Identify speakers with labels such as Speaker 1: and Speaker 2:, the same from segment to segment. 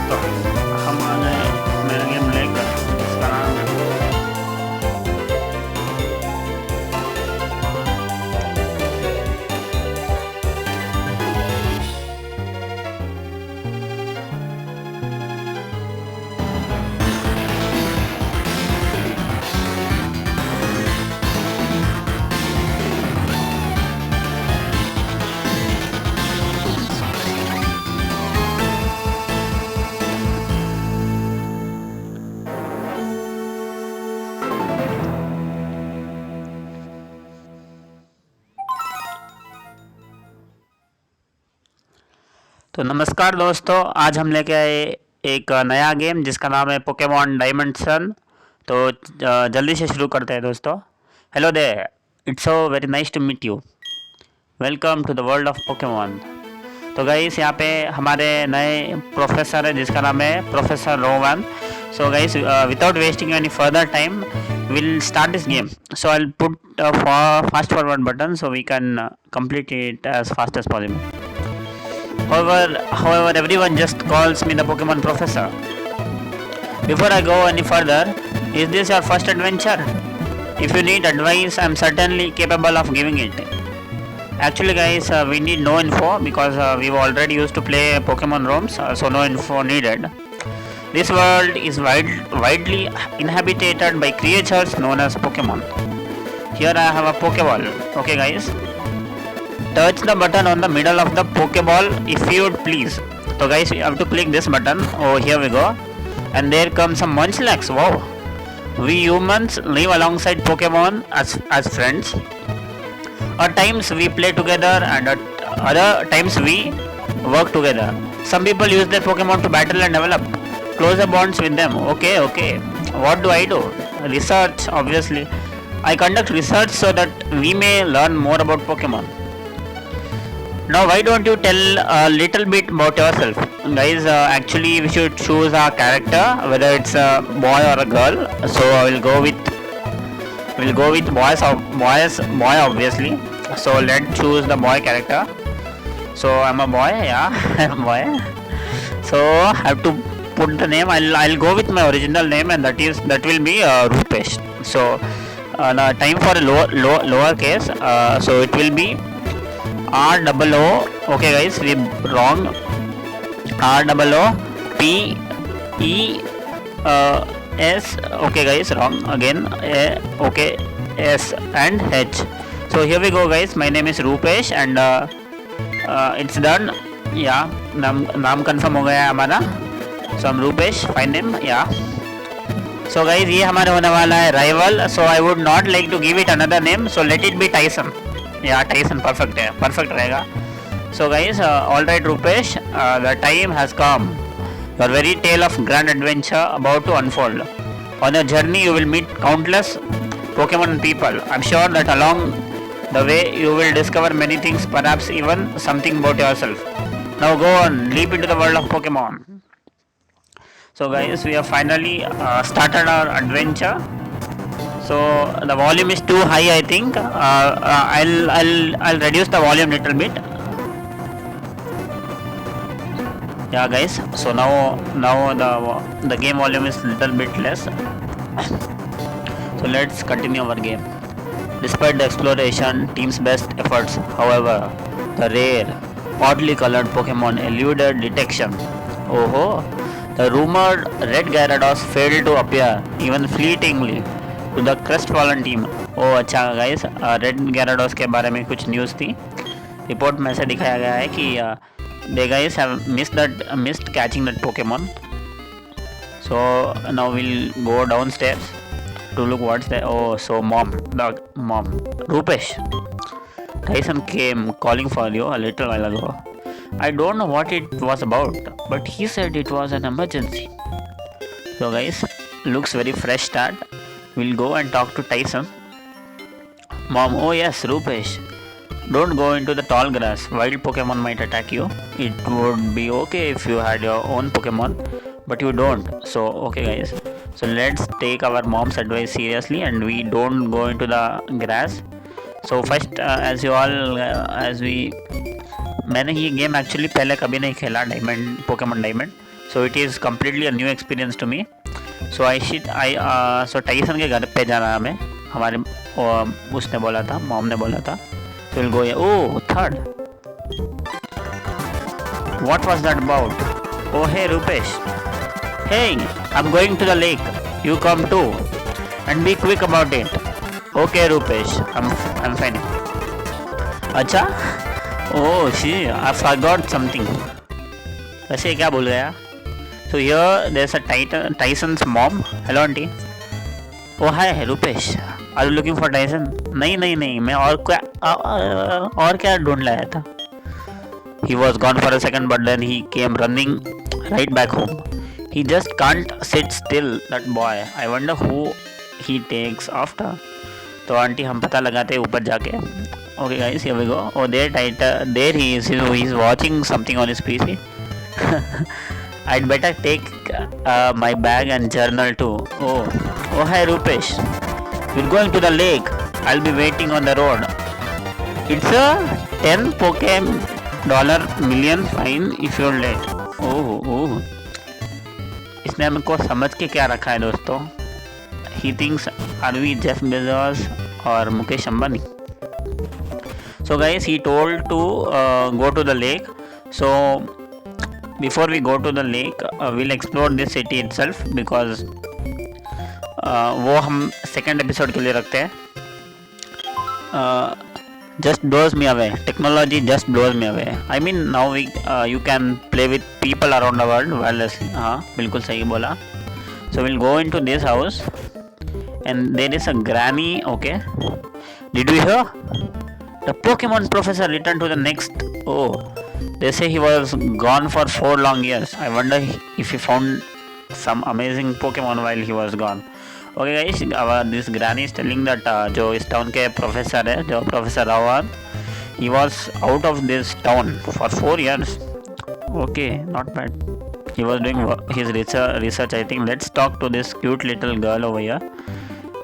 Speaker 1: दोस्तों, हम आ गए नया गेम लेकर जिसका नाम है तो नमस्कार दोस्तों, आज हम लेके आए एक नया गेम जिसका नाम है पोकेमॉन डायमंड सन। तो जल्दी से शुरू करते हैं दोस्तों। Hello there, it's so very nice to meet you. Welcome to the world of Pokemon. तो गाइस, यहाँ पे हमारे नए प्रोफेसर है जिसका नाम है professor Rowan. So guys, without wasting any further time we'll start this game. So I'll put fast forward button so we can complete it as fast as possible. However, everyone just calls me the Pokemon Professor. Before I go any further, is this your first adventure? If you need advice, I'm certainly capable of giving it. Actually guys, we need no info because we've already used to play Pokemon ROMs, so no info needed. This world is widely inhabited by creatures known as Pokemon. Here I have a Pokeball. Okay guys, touch the button on the middle of the Pokeball if you would please. So guys, we have to click this button. Oh, here we go. And there comes some Munchlax. Wow. We humans live alongside Pokemon as friends. At times we play together and at other times we work together. Some people use their Pokemon to battle and develop closer bonds with them. Okay. What do I do? Research, obviously. I conduct research so that we may learn more about Pokemon. Now, why don't you tell a little bit about yourself? Guys, actually we should choose our character, whether it's a boy or a girl. So we'll go with boy obviously. So let's choose the boy character. So I'm a boy, yeah, I'm a boy. So I have to put the name. I'll go with my original name, and that will be Rupesh. So now time for a lower case. So it will be ROO. Okay guys, we wrong. ROO PES. Okay guys, wrong again. Okay, S and H. So here we go guys. My name is Rupesh and it's done. Yeah, नाम confirm हो गया है हमारा. So I'm Rupesh, fine name, yeah. So guys, ये हमारे होने वाला है rival. So I would not like to give it another name. So let it be Tyson. Yeah, Tyson perfect है, perfect रहेगा. So guys, all right Rupesh, the time has come. Your very tale of grand adventure about to unfold. On your journey, you will meet countless Pokemon people. I'm sure that along the way, you will discover many things, perhaps even something about yourself. Now go on, leap into the world of Pokemon. So guys, we have finally started our adventure. So the volume is too high, I think. I'll reduce the volume little bit. Yeah guys, so now the game volume is little bit less. So let's continue our game. Despite the exploration team's best efforts, however, the rare, oddly colored Pokemon eluded detection. Oh, the rumored Red Gyarados failed to appear, even fleetingly, to the crestfallen team. Oh अच्छा guys, Red Gyarados के बारे में कुछ news थी. Report में से दिखाया गया है कि they guys have missed catching that Pokemon. So now we'll go downstairs to look what's there. Oh, so mom. Rupesh. Tyson came calling for you a little while ago. I don't know what it was about, but he said it was an emergency. So guys, looks very fresh start. We'll go and talk to Tyson. Mom, oh yes, Rupesh. Don't go into the tall grass. Wild Pokemon might attack you. It would be okay if you had your own Pokemon, but you don't. So okay guys, so let's take our mom's advice seriously and we don't go into the grass. So first मैंने ये game actually पहले कभी नहीं खेला, Pokemon diamond. So it is completely a new experience to me. So so Tyson के घर पे जाना हमें, हमारे उसने बोला था, मॉम ने बोला था. So we'll go here. Oh, third. What was that about? Oh, hey Rupesh. Hey, I'm going to the lake. You come too. And be quick about it. Okay Rupesh, I'm fine. अच्छा? Oh, see, I forgot something. वैसे क्या भूल गया? So here there's a Tyson's mom. Hello auntie. Oh hi Rupesh. Are you looking for Tyson? नहीं मैं और क्या ढूंढ लाया था. He was gone for a second but then he came running right back home. He just can't sit still, that boy. I wonder who he takes after. तो aunty हम पता लगाते हैं ऊपर जाके. Okay guys, here we go. Oh there he is. He's watching something on his PC. I'd better take my bag and journal too. Oh hi Rupesh. We're going to the lake. I'll be waiting on the road. It's a 10 $million fine if you're late. Oh. इसने हमको समझ के क्या रखा है दोस्तों. He thinks are we Jeff Bezos और Mukesh Ambani. So guys, he told to go to the lake. So before we go to the lake, we'll explore this city itself because वो हम सेकेंड एपिसोड के लिए रखते हैं. Just blows me away. Technology just blows me away. I mean now you can play with people around the world wirelessly. हाँ बिल्कुल सही बोला. So we'll go into this house and there is a granny. Okay, did you hear? The Pokemon professor returned to the next. Oh, they say he was gone for 4 long years. I wonder if he found some amazing Pokemon while he was gone. Okay guys, this granny is telling that जो इस town के professor है, जो professor Rawat, he was out of this town for 4 years. Okay, not bad. He was doing his research I think. Let's talk to this cute little girl over here.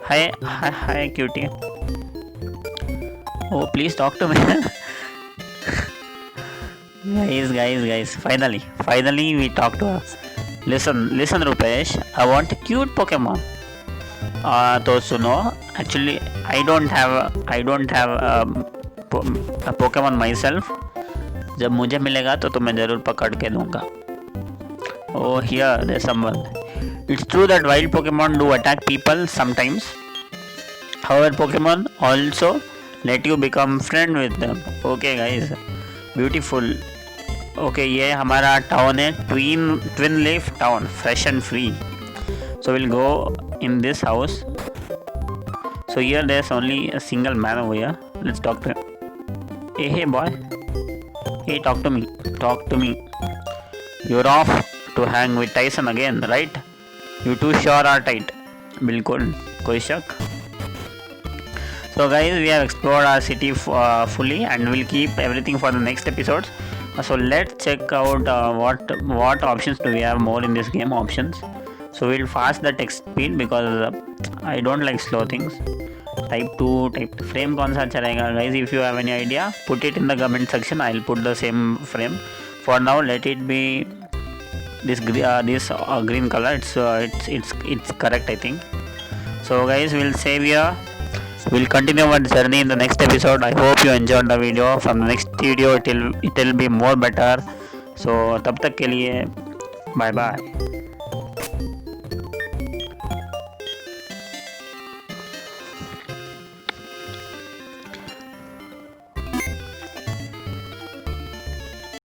Speaker 1: Hi cutie. Oh, please talk to me. guys, finally we talk to her. Listen Rupesh, I want a cute Pokemon. तो सुनो, actually I don't have a Pokemon myself. जब मुझे मिलेगा तो मैं ज़रूर पकड़ के दूंगा. Oh, here there's someone. It's true that wild Pokemon do attack people sometimes. However, Pokemon also let you become friend with them. Okay guys, beautiful. Okay, ये हमारा टाउन है, Twin Leaf Town, fresh and free. So we'll go in this house. So here there's only a single man over here. Let's talk to him. Hey boy. Hey, talk to me. You're off to hang with Tyson again, right? You two sure are tight. बिल्कुल, कोई शक. So guys, we have explored our city fully and we'll keep everything for the next episodes. So let's check out what options do we have more in this game. Options. So we'll fast the text speed because I don't like slow things. Type 2 frame कौन सा अच्छा रहेगा guys? If you have any idea, put it in the comment section. I'll put the same frame. For now, let it be this green color. It's correct I think. So guys, we'll save here. We'll continue our journey in the next episode. I hope you enjoyed the video. From the next video, it will be more better. So तब तक के लिए bye bye.